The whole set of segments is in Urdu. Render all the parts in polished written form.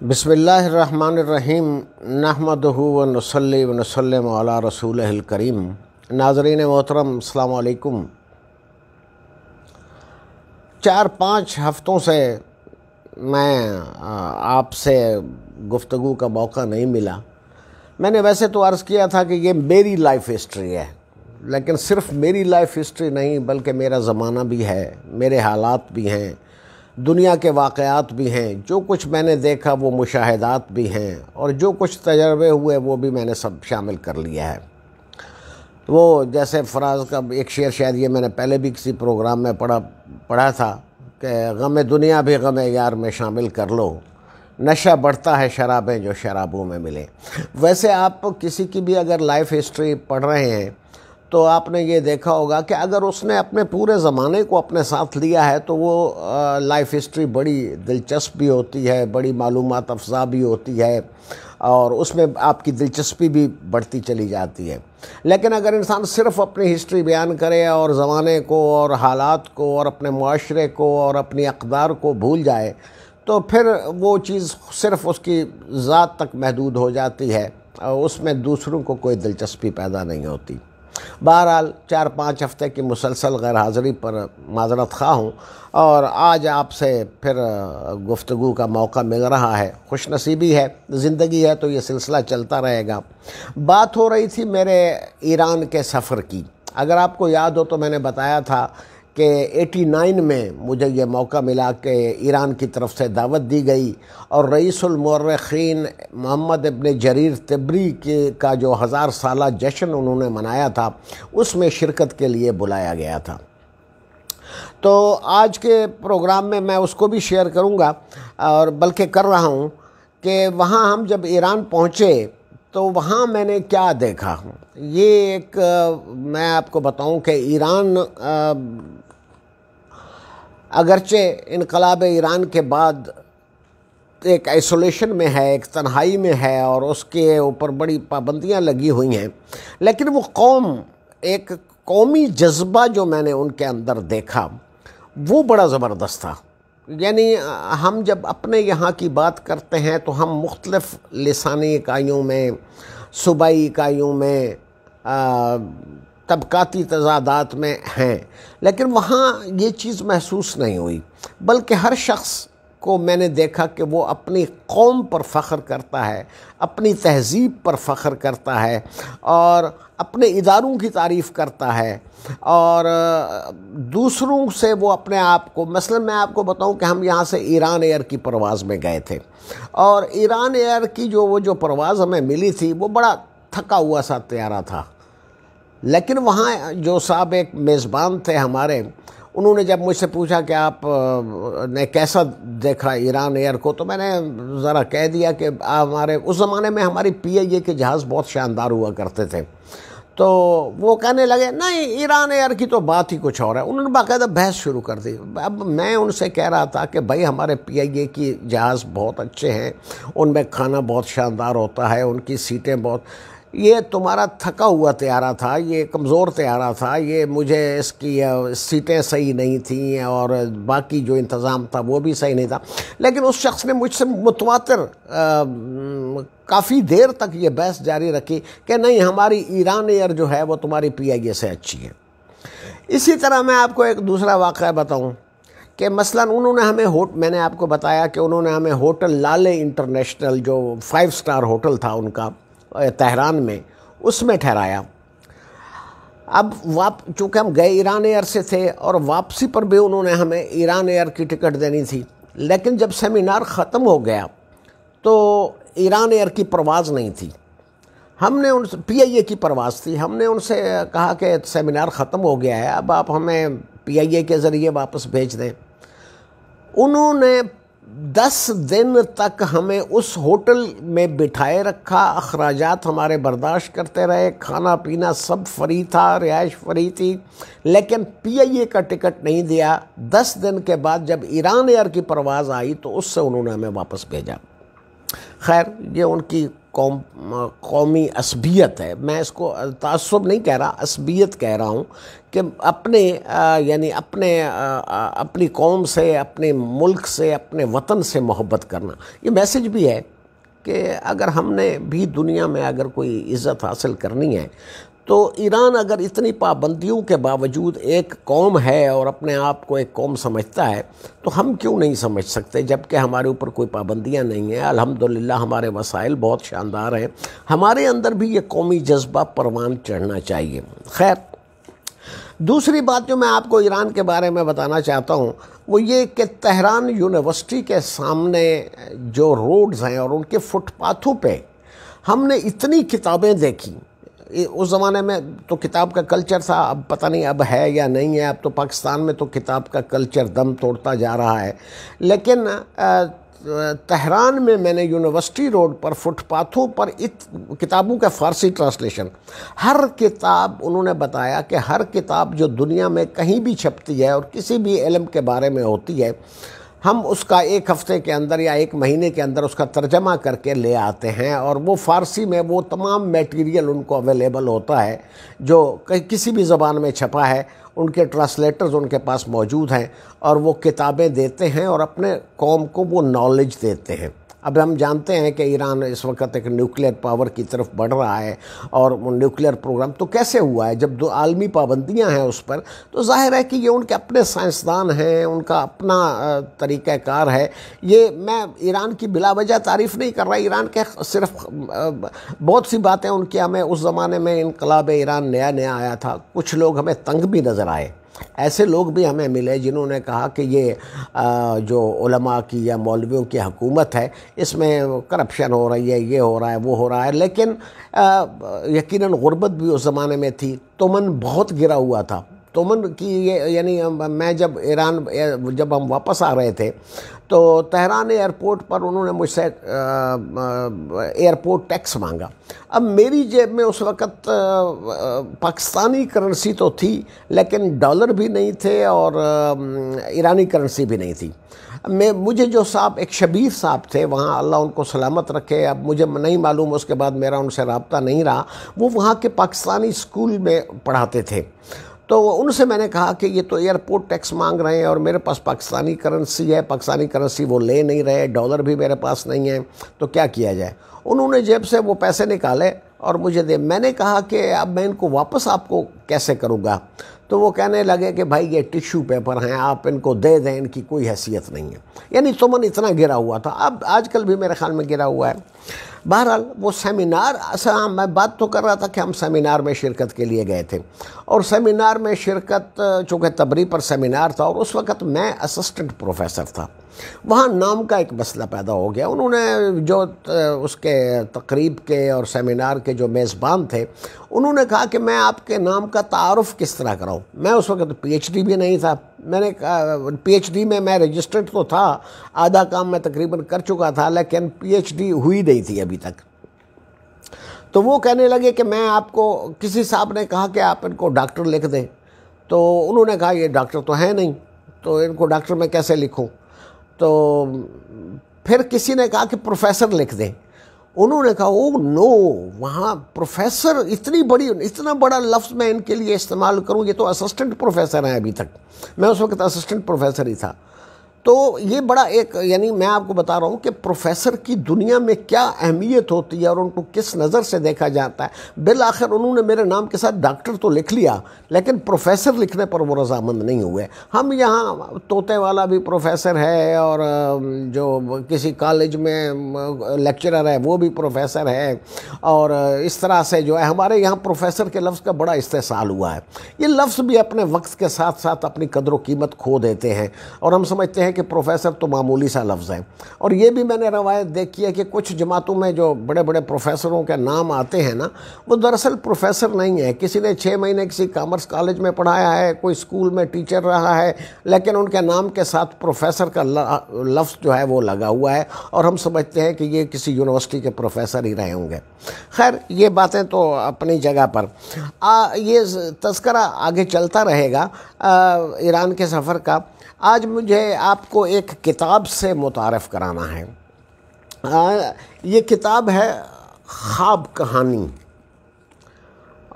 بسم اللہ الرحمن الرحیم نحمدہ و نصلی و نسلم علی رسولہ الکریم۔ ناظرین محترم السلام علیکم۔ 4-5 ہفتوں سے میں آپ سے گفتگو کا موقع نہیں ملا۔ میں نے ویسے تو عرض کیا تھا کہ یہ میری لائف ہسٹری ہے، لیکن صرف میری لائف ہسٹری نہیں بلکہ میرا زمانہ بھی ہے، میرے حالات بھی ہیں، دنیا کے واقعات بھی ہیں، جو کچھ میں نے دیکھا وہ مشاہدات بھی ہیں، اور جو کچھ تجربے ہوئے وہ بھی میں نے سب شامل کر لیا ہے۔ وہ جیسے فراز کا ایک شعر، شاید یہ میں نے پہلے بھی کسی پروگرام میں پڑھا تھا کہ غم دنیا بھی غم یار میں شامل کر لو، نشہ بڑھتا ہے شرابیں جو شرابوں میں ملے۔ ویسے آپ کسی کی بھی اگر لائف ہسٹری پڑھ رہے ہیں تو آپ نے یہ دیکھا ہوگا کہ اگر اس نے اپنے پورے زمانے کو اپنے ساتھ لیا ہے تو وہ لائف ہسٹری بڑی دلچسپ بھی ہوتی ہے، بڑی معلومات افزا بھی ہوتی ہے، اور اس میں آپ کی دلچسپی بھی بڑھتی چلی جاتی ہے۔ لیکن اگر انسان صرف اپنی ہسٹری بیان کرے اور زمانے کو اور حالات کو اور اپنے معاشرے کو اور اپنی اقدار کو بھول جائے تو پھر وہ چیز صرف اس کی ذات تک محدود ہو جاتی ہے، اور اس میں دوسروں کو کوئی دلچسپی پیدا نہیں ہوتی۔ بہرحال 4-5 ہفتے کی مسلسل غیر حاضری پر معذرت خواہ ہوں، اور آج آپ سے پھر گفتگو کا موقع مل رہا ہے۔ خوش نصیبی ہے، زندگی ہے تو یہ سلسلہ چلتا رہے گا۔ بات ہو رہی تھی میرے ایران کے سفر کی۔ اگر آپ کو یاد ہو تو میں نے بتایا تھا کہ 89 میں مجھے یہ موقع ملا کہ ایران کی طرف سے دعوت دی گئی، اور رئیس المؤرخین محمد ابن جریر طبری کا جو 1000 سالہ جشن انہوں نے منایا تھا اس میں شرکت کے لیے بلایا گیا تھا۔ تو آج کے پروگرام میں اس کو بھی شیئر کروں گا، اور بلکہ کر رہا ہوں کہ وہاں ہم جب ایران پہنچے تو وہاں میں نے کیا دیکھا۔ یہ ایک میں آپ کو بتاؤں کہ ایران اگرچہ انقلاب ایران کے بعد ایک آئسولیشن میں ہے، ایک تنہائی میں ہے، اور اس کے اوپر بڑی پابندیاں لگی ہوئی ہیں، لیکن وہ ایک قومی جذبہ جو میں نے ان کے اندر دیکھا وہ بڑا زبردست تھا۔ یعنی ہم جب اپنے یہاں کی بات کرتے ہیں تو ہم مختلف لسانی اکائیوں میں، صوبائی اکائیوں میں، طبقاتی تضادات میں ہیں، لیکن وہاں یہ چیز محسوس نہیں ہوئی، بلکہ ہر شخص کو میں نے دیکھا کہ وہ اپنی قوم پر فخر کرتا ہے، اپنی تہذیب پر فخر کرتا ہے، اور اپنے اداروں کی تعریف کرتا ہے، اور دوسروں سے وہ اپنے آپ کو، مثلا میں آپ کو بتاؤں کہ ہم یہاں سے ایران ایئر کی پرواز میں گئے تھے، اور ایران ایئر کی جو پرواز ہمیں ملی تھی وہ بڑا تھکا ہوا سا طیارہ تھا، لیکن وہاں جو صاحب ایک میزبان تھے ہمارے، انہوں نے جب مجھ سے پوچھا کہ آپ نے کیسا دیکھا ایران ایئر کو، تو میں نے ذرا کہہ دیا کہ ہمارے اس زمانے میں ہماری PIA کے جہاز بہت شاندار ہوا کرتے تھے۔ تو وہ کہنے لگے نہیں، ایران ایئر کی تو بات ہی کچھ اور ہے۔ انہوں نے باقاعدہ بحث شروع کر دی۔ اب میں ان سے کہہ رہا تھا کہ بھائی ہمارے PIA کی جہاز بہت اچھے ہیں، ان میں کھانا بہت شاندار ہوتا ہے، ان کی سیٹیں بہت، یہ تمہارا تھکا ہوا طیارہ تھا، یہ کمزور طیارہ تھا، یہ مجھے اس کی سیٹیں صحیح نہیں تھیں، اور باقی جو انتظام تھا وہ بھی صحیح نہیں تھا۔ لیکن اس شخص نے مجھ سے متواتر کافی دیر تک یہ بحث جاری رکھی کہ نہیں، ہماری ایران ایئر جو ہے وہ تمہاری PIA سے اچھی ہے۔ اسی طرح میں آپ کو ایک دوسرا واقعہ بتاؤں کہ مثلا انہوں نے ہمیں میں نے آپ کو بتایا کہ انہوں نے ہمیں ہوٹل لالے انٹرنیشنل، جو 5 سٹار ہوٹل تھا ان کا تہران میں، اس میں ٹھہرایا۔ اب چونکہ ہم گئے ایران ایئر سے تھے، اور واپسی پر بھی انہوں نے ہمیں ایران ایئر کی ٹکٹ دینی تھی، لیکن جب سیمینار ختم ہو گیا تو ایران ایئر کی پرواز نہیں تھی۔ ہم نے ان سے PIA کی پرواز تھی، ہم نے ان سے کہا کہ سیمینار ختم ہو گیا ہے، اب آپ ہمیں PIA کے ذریعے واپس بھیج دیں۔ انہوں نے 10 دن تک ہمیں اس ہوٹل میں بٹھائے رکھا، اخراجات ہمارے برداشت کرتے رہے، کھانا پینا سب فری تھا، رہائش فری تھی، لیکن PIA کا ٹکٹ نہیں دیا۔ 10 دن کے بعد جب ایران ایئر کی پرواز آئی تو اس سے انہوں نے ہمیں واپس بھیجا۔ خیر، یہ ان کی قومی عصبیت ہے، میں اس کو تعصب نہیں کہہ رہا، عصبیت کہہ رہا ہوں، کہ یعنی اپنی قوم سے، اپنے ملک سے، اپنے وطن سے محبت کرنا۔ یہ میسج بھی ہے کہ اگر ہم نے بھی دنیا میں اگر کوئی عزت حاصل کرنی ہے تو ایران اگر اتنی پابندیوں کے باوجود ایک قوم ہے اور اپنے آپ کو ایک قوم سمجھتا ہے تو ہم کیوں نہیں سمجھ سکتے، جبکہ ہمارے اوپر کوئی پابندیاں نہیں ہیں۔ الحمدللہ ہمارے وسائل بہت شاندار ہیں، ہمارے اندر بھی یہ قومی جذبہ پروان چڑھنا چاہیے۔ خیر، دوسری بات جو میں آپ کو ایران کے بارے میں بتانا چاہتا ہوں وہ یہ کہ تہران یونیورسٹی کے سامنے جو روڈز ہیں اور ان کے فٹ پاتھوں پہ ہم نے اتنی کتابیں دیکھی۔ اس زمانے میں تو کتاب کا کلچر تھا، اب پتہ نہیں اب ہے یا نہیں ہے، اب تو پاکستان میں تو کتاب کا کلچر دم توڑتا جا رہا ہے، لیکن تہران میں نے یونیورسٹی روڈ پر فٹ پاتھوں پر کتابوں کا فارسی ٹرانسلیشن، ہر کتاب انہوں نے بتایا کہ ہر کتاب جو دنیا میں کہیں بھی چھپتی ہے اور کسی بھی علم کے بارے میں ہوتی ہے، ہم اس کا ایک ہفتے کے اندر یا ایک مہینے کے اندر اس کا ترجمہ کر کے لے آتے ہیں، اور وہ فارسی میں وہ تمام میٹیریل ان کو اویلیبل ہوتا ہے جو کسی بھی زبان میں چھپا ہے، ان کے ٹرانسلیٹرز ان کے پاس موجود ہیں اور وہ کتابیں دیتے ہیں اور اپنے قوم کو وہ نالج دیتے ہیں۔ اب ہم جانتے ہیں کہ ایران اس وقت ایک نیوکلیر پاور کی طرف بڑھ رہا ہے، اور وہ نیوکلیر پروگرام تو کیسے ہوا ہے جب دو عالمی پابندیاں ہیں اس پر، تو ظاہر ہے کہ یہ ان کے اپنے سائنسدان ہیں، ان کا اپنا طریقہ کار ہے۔ یہ میں ایران کی بلا وجہ تعریف نہیں کر رہا، ایران کے صرف بہت سی باتیں ان کی ہمیں اس زمانے میں انقلاب ایران نیا نیا آیا تھا، کچھ لوگ ہمیں تنگ بھی نظر آئے، ایسے لوگ بھی ہمیں ملے جنہوں نے کہا کہ یہ جو علماء کی یا مولویوں کی حکومت ہے اس میں کرپشن ہو رہی ہے، یہ ہو رہا ہے، وہ ہو رہا ہے، لیکن یقیناً غربت بھی اس زمانے میں تھی، تمن بہت گرا ہوا تھا۔ تمن کی یعنی میں جب ہم واپس آ رہے تھے تو تہران ایئرپورٹ پر انہوں نے مجھ سے ایئرپورٹ ٹیکس مانگا۔ اب میری جیب میں اس وقت پاکستانی کرنسی تو تھی لیکن ڈالر بھی نہیں تھے اور ایرانی کرنسی بھی نہیں تھی۔ مجھے جو صاحب ایک شبیر صاحب تھے وہاں، اللہ ان کو سلامت رکھے، اب مجھے نہیں معلوم اس کے بعد میرا ان سے رابطہ نہیں رہا، وہ وہاں کے پاکستانی اسکول میں پڑھاتے تھے، تو ان سے میں نے کہا کہ یہ تو ایئرپورٹ ٹیکس مانگ رہے ہیں اور میرے پاس پاکستانی کرنسی ہے، پاکستانی کرنسی وہ لے نہیں رہے، ڈالر بھی میرے پاس نہیں ہے، تو کیا کیا جائے؟ انہوں نے جیب سے وہ پیسے نکالے اور مجھے دے۔ میں نے کہا کہ اب میں ان کو واپس آپ کو کیسے کروں گا؟ تو وہ کہنے لگے کہ بھائی یہ ٹیشو پیپر ہیں، آپ ان کو دے دیں، ان کی کوئی حیثیت نہیں ہے۔ یعنی تمن اتنا گرا ہوا تھا، اب آج کل بھی میرے خیال میں گرا ہوا ہے۔ بہرحال وہ سیمینار، میں بات تو کر رہا تھا کہ ہم سیمینار میں شرکت کے لیے گئے تھے، اور سیمینار میں شرکت چونکہ تبری پر سیمینار تھا اور اس وقت میں اسسٹنٹ پروفیسر تھا، وہاں نام کا ایک مسئلہ پیدا ہو گیا۔ انہوں نے جو اس کے تقریب کے اور سیمینار کے جو میزبان تھے انہوں نے کہا کہ میں آپ کے نام کا تعارف کس طرح کراؤں؟ میں اس وقت پی ایچ ڈی بھی نہیں تھا، میں نے کہا پی ایچ ڈی میں رجسٹرڈ تو تھا، آدھا کام میں تقریباً کر چکا تھا، لیکن پی ایچ ڈی ہوئی نہیں تھی ابھی تک۔ تو وہ کہنے لگے کہ میں آپ کو، کسی صاحب نے کہا کہ آپ ان کو ڈاکٹر لکھ دیں، تو انہوں نے کہا یہ ڈاکٹر تو ہے نہیں، تو ان کو ڈاکٹر میں کیسے لکھوں؟ تو پھر کسی نے کہا کہ پروفیسر لکھ دیں، انہوں نے کہا او نو، وہاں پروفیسر اتنا بڑا لفظ میں ان کے لیے استعمال کروں؟ یہ تو اسسٹنٹ پروفیسر ہیں ابھی تک، میں اس وقت اسسٹنٹ پروفیسر ہی تھا۔ تو یہ بڑا ایک، یعنی میں آپ کو بتا رہا ہوں کہ پروفیسر کی دنیا میں کیا اہمیت ہوتی ہے اور ان کو کس نظر سے دیکھا جاتا ہے۔ بالآخر انہوں نے میرے نام کے ساتھ ڈاکٹر تو لکھ لیا لیکن پروفیسر لکھنے پر وہ رضامند نہیں ہوئے۔ ہم یہاں طوطے والا بھی پروفیسر ہے، اور جو کسی کالج میں لیکچرر ہے وہ بھی پروفیسر ہے، اور اس طرح سے جو ہے ہمارے یہاں پروفیسر کے لفظ کا بڑا استحصال ہوا ہے۔ یہ لفظ بھی اپنے وقت کے ساتھ ساتھ اپنی قدر و قیمت کھو دیتے ہیں، اور ہم سمجھتے ہیں کہ پروفیسر تو معمولی سا لفظ ہے۔ اور یہ بھی میں نے روایت دیکھی ہے کہ کچھ جماعتوں میں جو بڑے بڑے پروفیسروں کے نام آتے ہیں نا، وہ دراصل پروفیسر نہیں ہے، کسی نے 6 مہینے کسی کامرس کالج میں پڑھایا ہے، کوئی اسکول میں ٹیچر رہا ہے، لیکن ان کے نام کے ساتھ پروفیسر کا لفظ جو ہے وہ لگا ہوا ہے، اور ہم سمجھتے ہیں کہ یہ کسی یونیورسٹی کے پروفیسر ہی رہے ہوں گے۔ خیر، یہ باتیں تو اپنی جگہ پر، یہ تذکرہ آگے چلتا رہے گا ایران کے سفر کا۔ آج مجھے آپ کو ایک کتاب سے متعارف کرانا ہے۔ یہ کتاب ہے خواب کہانی،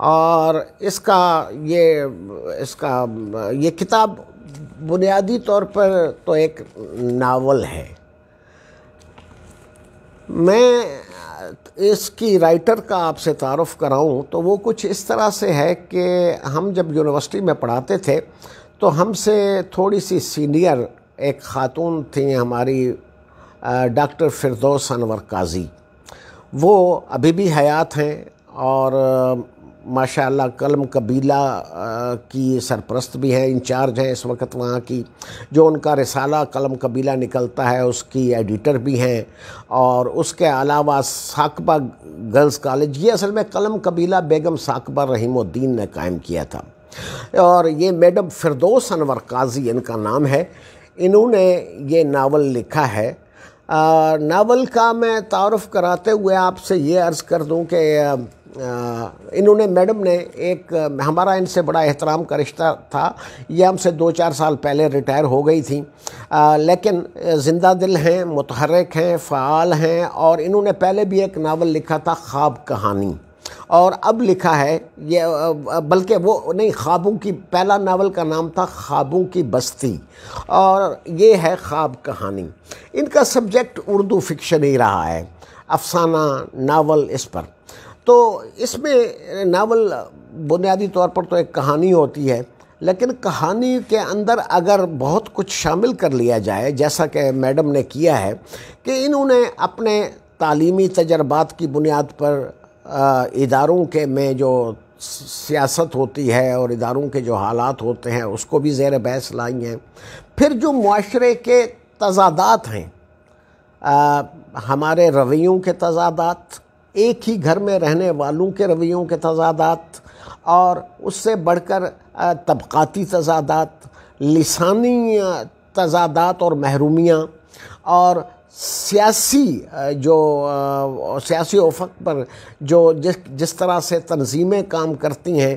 اور اس کا یہ کتاب بنیادی طور پر تو ایک ناول ہے۔ میں اس کی رائٹر کا آپ سے تعارف کراؤں تو وہ کچھ اس طرح سے ہے کہ ہم جب یونیورسٹی میں پڑھاتے تھے تو ہم سے تھوڑی سی سینئر ایک خاتون تھیں ہماری، ڈاکٹر فردوس انور قاضی، وہ ابھی بھی حیات ہیں اور ماشاءاللہ قلم قبیلہ کی سرپرست بھی ہیں، انچارج ہیں اس وقت وہاں کی، جو ان کا رسالہ قلم قبیلہ نکلتا ہے اس کی ایڈیٹر بھی ہیں، اور اس کے علاوہ ثاقبہ گرلز کالج، یہ اصل میں قلم قبیلہ بیگم ثاقبہ رحیم الدین نے قائم کیا تھا، اور یہ میڈم فردوس انور قاضی ان کا نام ہے، انہوں نے یہ ناول لکھا ہے۔ ناول کا میں تعارف کراتے ہوئے آپ سے یہ عرض کر دوں کہ انہوں نے، میڈم نے، ہمارا ان سے بڑا احترام کا رشتہ تھا، یہ ہم سے 2-4 سال پہلے ریٹائر ہو گئی تھیں، لیکن زندہ دل ہیں، متحرک ہیں، فعال ہیں، اور انہوں نے پہلے بھی ایک ناول لکھا تھا خواب کہانی، اور اب لکھا ہے یہ، بلکہ وہ نہیں، خوابوں کی، پہلا ناول کا نام تھا خوابوں کی بستی، اور یہ ہے خواب کہانی۔ ان کا سبجیکٹ اردو فکشن ہی رہا ہے، افسانہ ناول اس پر۔ تو اس میں ناول بنیادی طور پر تو ایک کہانی ہوتی ہے، لیکن کہانی کے اندر اگر بہت کچھ شامل کر لیا جائے، جیسا کہ میڈم نے کیا ہے کہ انہوں نے اپنے تعلیمی تجربات کی بنیاد پر اداروں کے میں جو سیاست ہوتی ہے اور اداروں کے جو حالات ہوتے ہیں اس کو بھی زیر بحث لائی ہیں، پھر جو معاشرے کے تضادات ہیں، ہمارے رویوں کے تضادات، ایک ہی گھر میں رہنے والوں کے رویوں کے تضادات، اور اس سے بڑھ کر طبقاتی تضادات، لسانی تضادات اور محرومیاں، اور سیاسی افق پر جو جس طرح سے تنظیمیں کام کرتی ہیں،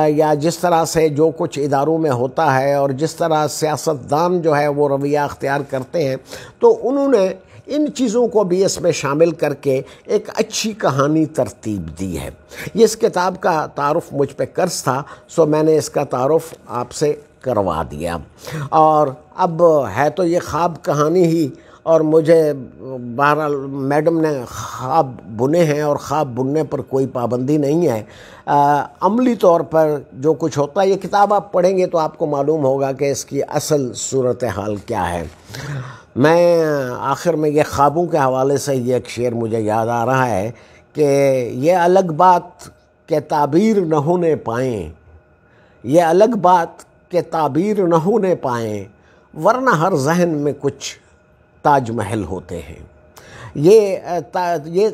یا جس طرح سے جو کچھ اداروں میں ہوتا ہے، اور جس طرح سیاستدان جو ہے وہ رویہ اختیار کرتے ہیں، تو انہوں نے ان چیزوں کو بھی اس میں شامل کر کے ایک اچھی کہانی ترتیب دی ہے۔ یہ اس کتاب کا تعارف مجھ پہ قرض تھا، سو میں نے اس کا تعارف آپ سے کروا دیا، اور اب ہے تو یہ خواب کہانی ہی، اور مجھے بہرحال میڈم نے خواب بنے ہیں، اور خواب بننے پر کوئی پابندی نہیں ہے، عملی طور پر جو کچھ ہوتا ہے، یہ کتاب آپ پڑھیں گے تو آپ کو معلوم ہوگا کہ اس کی اصل صورتحال کیا ہے۔ میں آخر میں یہ خوابوں کے حوالے سے یہ ایک شعر مجھے یاد آ رہا ہے کہ یہ الگ بات کہ تعبیر نہ ہونے پائیں، یہ الگ بات کہ تعبیر نہ ہونے پائیں، ورنہ ہر ذہن میں کچھ تاج محل ہوتے ہیں۔ یہ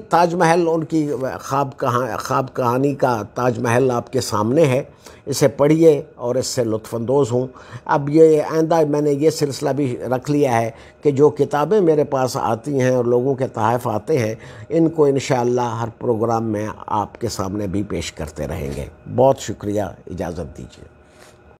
تاج محل ان کی خواب کہانی کا تاج محل آپ کے سامنے ہے، اسے پڑھیے اور اس سے لطف اندوز ہوں۔ اب یہ آئندہ میں نے یہ سلسلہ بھی رکھ لیا ہے کہ جو کتابیں میرے پاس آتی ہیں اور لوگوں کے تحائف آتے ہیں، ان کو انشاءاللہ ہر پروگرام میں آپ کے سامنے بھی پیش کرتے رہیں گے۔ بہت شکریہ، اجازت دیجیے۔